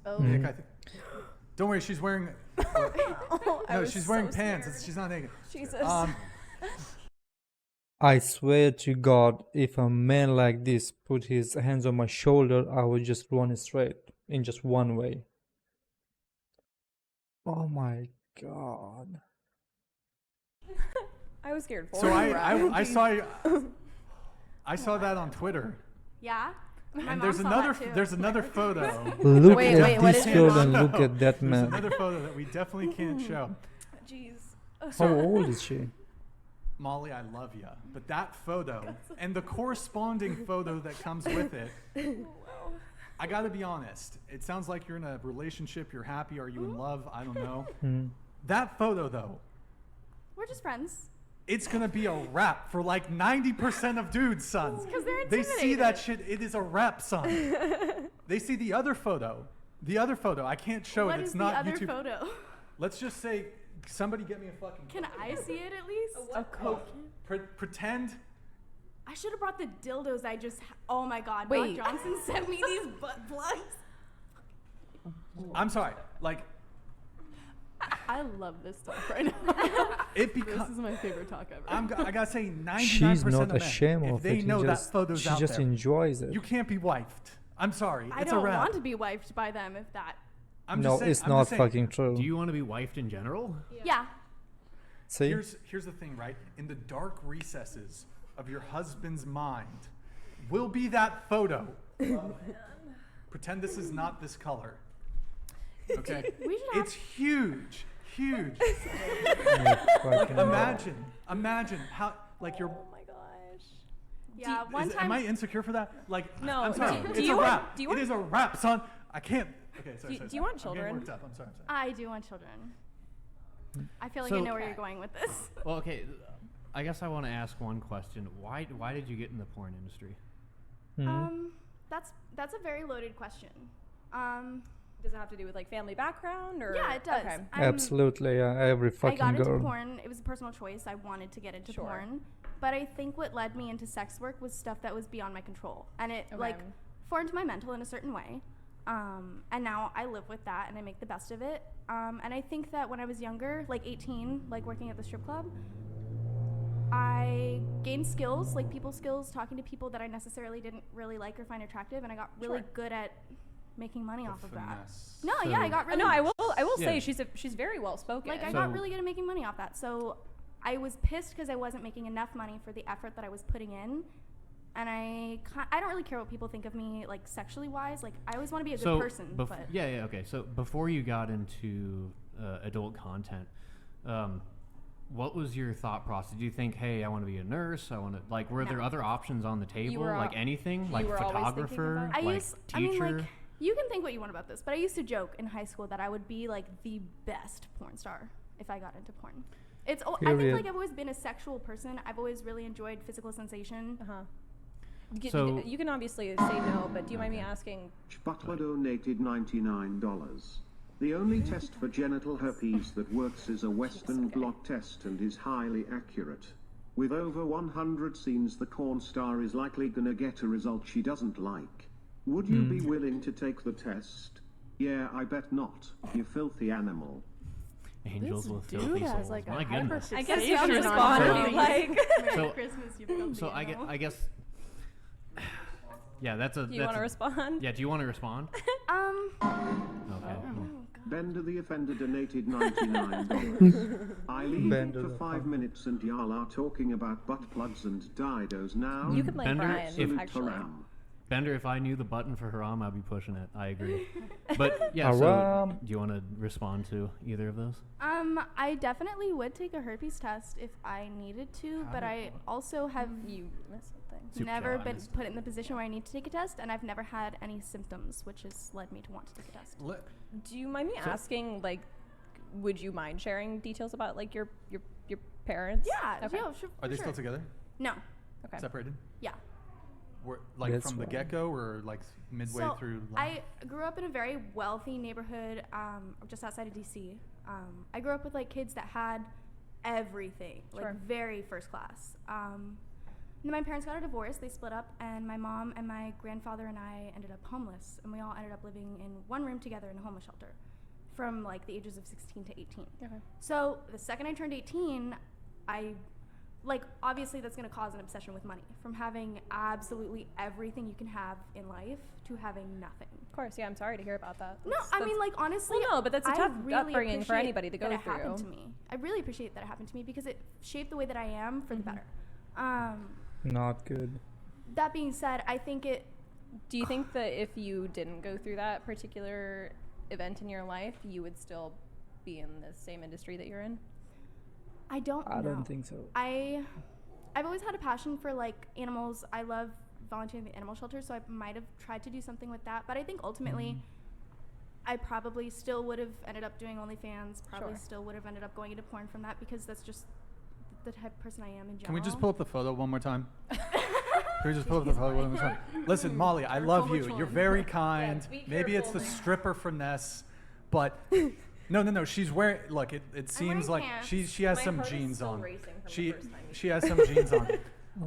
Oh. Nick, I think. Don't worry, she's wearing. No, she's wearing pants. She's not naked. Jesus. I swear to God, if a man like this put his hands on my shoulder, I would just run straight in just one way. Oh my God. I was scared for So you, I saw that on Twitter. Yeah. My And mom saw that too. there's another photo. Look Wait, at what this is your girl and mom? look at that There's man. another photo that we definitely can't show. Jeez. How old is she? Molly, I love ya. But that photo and the corresponding photo that comes with it, I gotta be honest. It sounds like you're in a relationship, you're happy, are you in love? I don't know. That photo though, We're just friends. it's gonna be a wrap for like 90% of dudes, son. 'Cause they're They see that intimidated. shit, it is a wrap, son. They see the other photo. The other photo, I can't show What it. It's is the not other YouTube. photo? Let's just say, somebody get me a fucking. Can I see it at least? A coke. Pretend. I should have brought the dildos I just. Oh my God! Wait. Doc Johnson sent me these butt plugs. I'm sorry. Like I love this talk right now. it This becomes. is my favorite talk ever. I gotta say, 99% She's of not men, ashamed if of they it. know She that just, photo's she out just there, enjoys it. you can't be wifed. I'm sorry. I It's don't a wrap. want to be wifed by them if that. I'm No, just saying, it's I'm not just saying, fucking true. Do you want to be wifed in general? Yeah. See? Here's the thing, right? In the dark recesses of your husband's mind will be that photo. Pretend this is not this color. Okay? We should have. It's huge. Huge. Fucking- Imagine how, like, you're. Oh my gosh. Yeah. One Am time. I insecure for that? Like, No, I'm sorry. do It's you a want- wrap. do you It want- is a wrap, son. I can't. Okay, sorry. Do you want I'm children? getting worked up. I'm sorry. I do want children. I feel like So- I know where you're going with this. Well, okay. I guess I want to ask one question. Why did you get in the porn industry? That's a very loaded question. Does it have to do with like family background or? Yeah, it does. Okay. Absolutely, yeah. Every I fucking got into girl. porn. It was a personal choice. I wanted to get into Sure. porn, but I think what led me into sex work was stuff that was beyond my control, and it like Okay. formed my mental in a certain way. And now I live with that, and I make the best of it. And I think that when I was younger, like 18, like working at the strip club, I gained skills, like people skills, talking to people that I necessarily didn't really like or find attractive, and I got really Sure. good at making money off of that. Finesse. No, yeah, I got really. No, I will Yeah. say she's very well spoken. Like, I So- got really good at making money off that. So I was pissed because I wasn't making enough money for the effort that I was putting in. And I don't really care what people think of me, like, sexually wise. Like, I always want to be a good person. But yeah, okay. So before you got into adult content, what was your thought process? Did you think, hey, I want to be a nurse? I want to, like, were there No. other options on the table? were Like anything? Like were always thinking photographer? about- I Like used, teacher? I mean, like, you can think what you want about this, but I used to joke in high school that I would be, like, the best porn star if I got into porn. I think, Period. like, I've always been a sexual person. I've always really enjoyed physical sensation. So- you can obviously say no, but do you mind me asking? Butler donated $99. The only test for genital herpes that works is a Western blot test and is highly accurate. With over 100 scenes, the corn star is likely gonna get a result she doesn't like. Would you be willing to take the test? Yeah, I bet not, you filthy animal. Angels This with dude filthy has souls. like My a goodness. I guess you have to hyperfixation respond on if you herpes. like. Merry So- Christmas, you filthy So animal. I guess. Yeah, that's a. Do you want to respond? Yeah, do you want to respond? Okay. Bender the offender donated $99. I leave Bender for the 5 minutes and y'all are talking about butt plugs and didos now. You could blame Bender, Brian, Absolute actually. haram. Bender, if I knew the button for haram, I'd be pushing it. I agree. But yeah, so Haram. do you want to respond to either of those? I definitely would take a herpes test if I needed to, but I also have You missed something. Soup never job. been put in the position where I need to take a test, and I've never had any symptoms, which has led me to want to take a test. Do you mind me asking, like, would you mind sharing details about like your parents? Yeah, Okay. yeah, sure. Are they sure. still together? No. Okay. Separated? Yeah. Like That's from the right. get-go or like midway So through life? I grew up in a very wealthy neighborhood, just outside of DC. I grew up with like kids that had everything, Sure. like very first class. then my parents got a divorce, they split up, and my mom and my grandfather and I ended up homeless, and we all ended up living in one room together in a homeless shelter from like the ages of 16 to 18. Okay. So the second I turned 18, obviously that's going to cause an obsession with money, from having absolutely everything you can have in life to having nothing. Of course, yeah, I'm sorry to hear about that. No, I mean, like, honestly, Well, no, but that's a I tough really upbringing for appreciate anybody to go that it happened through. to me. I really appreciate that it happened to me because it shaped the way that I am for the better. Not good. That being said, I think it. Do you think that if you didn't go through that particular event in your life, you would still be in the same industry that you're in? I don't know. I don't think so. I've always had a passion for like animals. I love volunteering at the animal shelter, so I might have tried to do something with that. But I think ultimately, I probably still would have ended up doing OnlyFans. Probably Sure. still would have ended up going into porn from that because that's just the type of person I am in general. Can we just pull up the photo one more time? Can we just pull up the photo one more time? Listen, Molly, I love which you. one? You're very kind. Yeah, be Maybe it's the careful. stripper finesse, but no. She's wearing. Look, it seems wearing like pants. she has My some heart is jeans still on. racing from the She first time you she has some jeans on.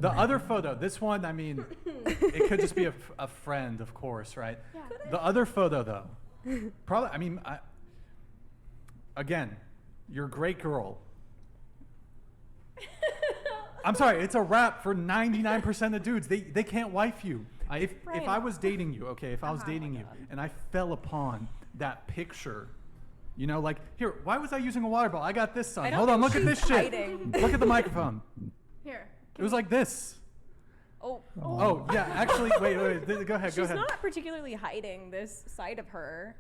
The other photo, this one, I mean, it could just be a friend, of course, right? Yeah. The other photo, though, probably. I mean, again, you're a great girl. I'm sorry, it's a wrap for 99% of dudes. They can't wife you. If I was dating you, okay, if I was dating you and I fell upon that picture, you know, like, here, why was I using a water bottle? I got this, son. I don't Hold on, think look at this she's shit. hiding. Look at the microphone. Here. It was like this. Oh, Oh, yeah, actually, wait, go ahead, go she's ahead. not particularly hiding this side of her.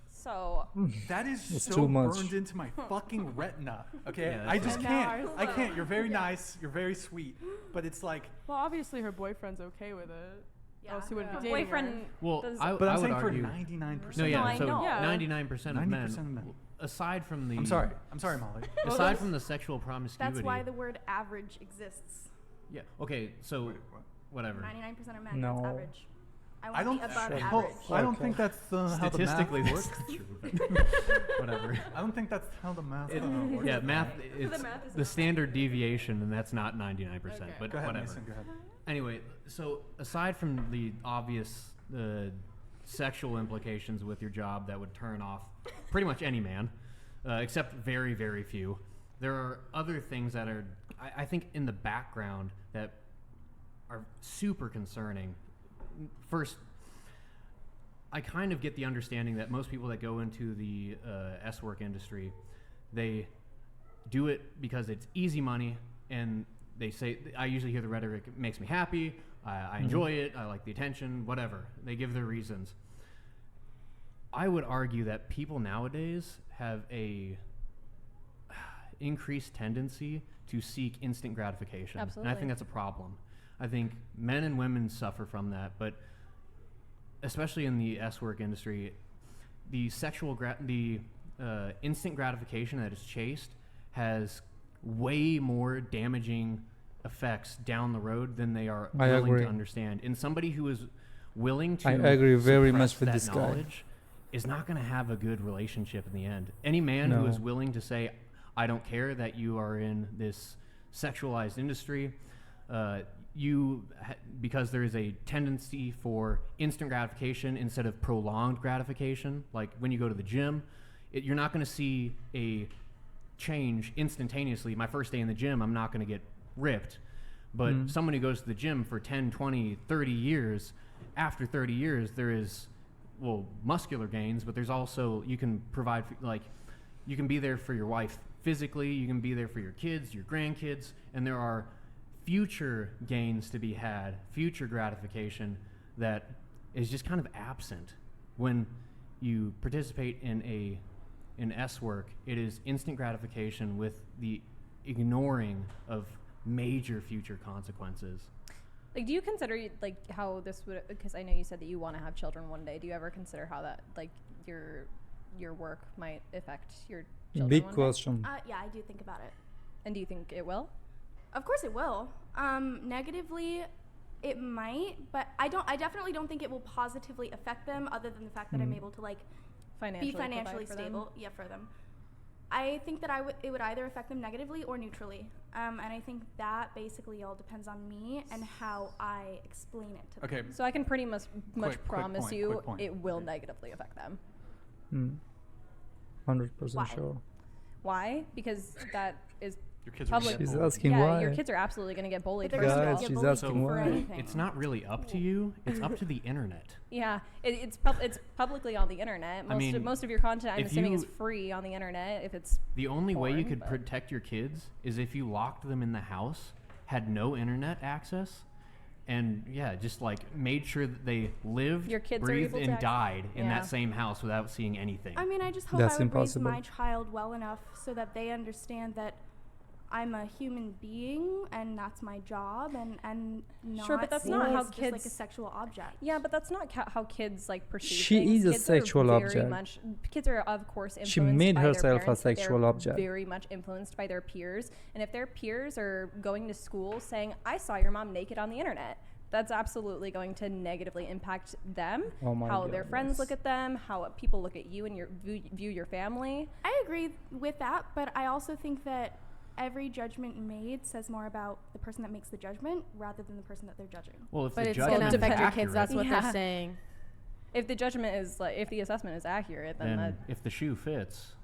So, That is It's so too much. burned into my fucking retina. Okay, Yeah, I that's just right. can't. And now I ours- can't. You're very nice. You're very sweet. But it's like, Well, obviously her boyfriend's okay with it. Yeah. Else he wouldn't her be dating boyfriend. her. Well, does- I but I'm would saying for argue. 99%. No, yeah. I So know. 99% of men. 90% of men. Aside from the. I'm sorry, Molly. Aside from the sexual promiscuity. That's why the word average exists. Yeah. Okay. So Wait, what? whatever. 99% of men, No. that's average. I I want don't. to be above Shut Well, average. I don't Okay. think that's how the math Statistically, works. that's true. But whatever. I don't think that's how the math It- works. yeah, math. It's math is the standard deviation, and that's not 99%. Okay. But Go ahead, whatever. Mason. Go ahead. Anyway, so aside from the obvious sexual implications with your job that would turn off pretty much any man, except very, very few, there are other things that are, I think, in the background that are super concerning. First, I kind of get the understanding that most people that go into the S-work industry, they do it because it's easy money, and they say, I usually hear the rhetoric, it makes me happy, I enjoy it, I like the attention, whatever. They give their reasons. I would argue that people nowadays have a increased tendency to seek instant gratification. And I Absolutely. think that's a problem. I think men and women suffer from that, but especially in the S-work industry, the instant gratification that is chased has way more damaging effects down the road than they are I willing agree. to understand. And somebody who is willing to I agree very suppress much with that this guy. knowledge is not going to have a good relationship in the end. Any man who No. is willing to say, I don't care that you are in this sexualized industry, because there is a tendency for instant gratification instead of prolonged gratification. Like when you go to the gym, you're not going to see a change instantaneously. My first day in the gym, I'm not going to get ripped. But someone who goes to the gym for 10, 20, 30 years, after 30 years, there is, well, muscular gains, but there's also, you can provide, you can be there for your wife physically, you can be there for your kids, your grandkids, and there are future gains to be had, future gratification that is just kind of absent. When you participate in S-work, it is instant gratification with the ignoring of major future consequences. like, do you consider like how this would? Because I know you said that you want to have children one day. Do you ever consider how that like your work might affect your children? Big one day? question. Yeah, I do think about it. And do you think it will? Of course it will. Negatively, it might, but I definitely don't think it will positively affect them other than the fact that I'm able to like Financially be provide financially for them? stable. Yeah, for them. I think that it would either affect them negatively or neutrally. And I think that basically all depends on me and how I explain it to them. Okay. So I can pretty much Quick promise point, you quick point. it will negatively affect them. 100% Why? sure. Why? Because that is Your kids are public. gonna She's get bullied. asking yeah, why. your kids are absolutely going to get bullied. But they're First of gonna all. Guys, get she's bullied asking for why. anything. It's not really up to you. It's up to the internet. Yeah, it's publicly on the internet. I mean, Most of your content, I'm if assuming, is you- free on the internet. If it's The only way you Boring, could but- protect your kids is if you locked them in the house, had no internet access, and just like made sure that they lived, Your kids are breathed, able to and access- died in Yeah. that same house without seeing anything. I mean, I just hope That's I would impossible. raise my child well enough so that they understand that I'm a human being and that's my job, and not Sure, but that's seen not as how just like a kids- sexual object. Yeah, but that's not how kids like perceive She things. is a Kids sexual are very object. much, kids are of course influenced She made by their herself a parents, but sexual they're object. very much influenced by their peers. And if their peers are going to school saying, "I saw your mom naked on the internet," that's absolutely going to negatively impact them. Oh my how their God, friends yes. look at them, how people look at you and view your family. I agree with that, but I also think that every judgment made says more about the person that makes the judgment rather than the person that they're judging. Well, if But the it's judgment gonna is affect your accurate, kids. That's what Yeah. they're saying. If the judgment is like, if the assessment is accurate, then then that if the shoe fits,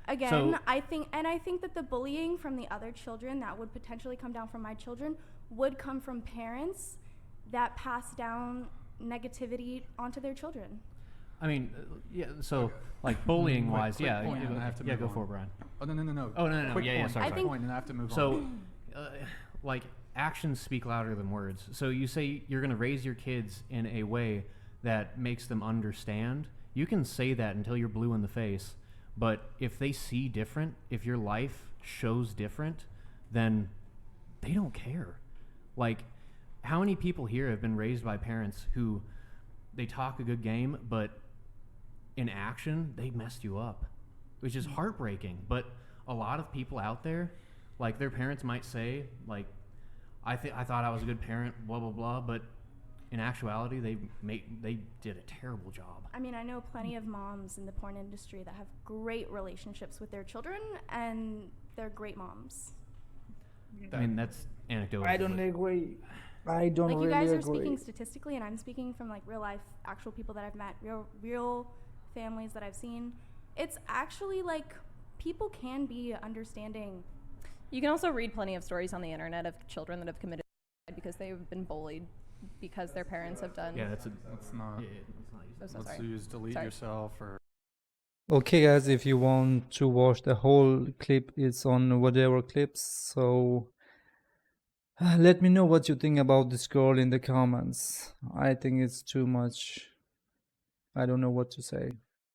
Again, So- I think that the bullying from the other children that would potentially come down from my children would come from parents that pass down negativity onto their children. I mean, so like bullying wise, Quick point, you and I have to move go on. for it, Brian. Oh no. Oh, no, Quick yeah, point, sorry, I quick think- point, and I have to move on. So, like, actions speak louder than words. So you say you're going to raise your kids in a way that makes them understand. You can say that until you're blue in the face, but if they see different, if your life shows different, then they don't care. Like, how many people here have been raised by parents who they talk a good game, but in action, they messed you up, which is heartbreaking. But a lot of people out there, like their parents might say, like, I thought I was a good parent, blah, blah, blah, but in actuality, they did a terrible job. I mean, I know plenty of moms in the porn industry that have great relationships with their children, and they're great moms. I mean, that's anecdotal. I don't but- agree. I don't Like, really you guys are agree. speaking statistically, and I'm speaking from, like, real life, actual people that I've met, real families that I've seen. It's actually, like, people can be understanding. You can also read plenty of stories on the internet of children that have committed suicide because they've been bullied because their parents have done. Yeah, Let's not. Oh, so Let's sorry. use delete Sorry. yourself or. Okay, guys, if you want to watch the whole clip, it's on whatever clips. So let me know what you think about this girl in the comments. I think it's too much. I don't know what to say.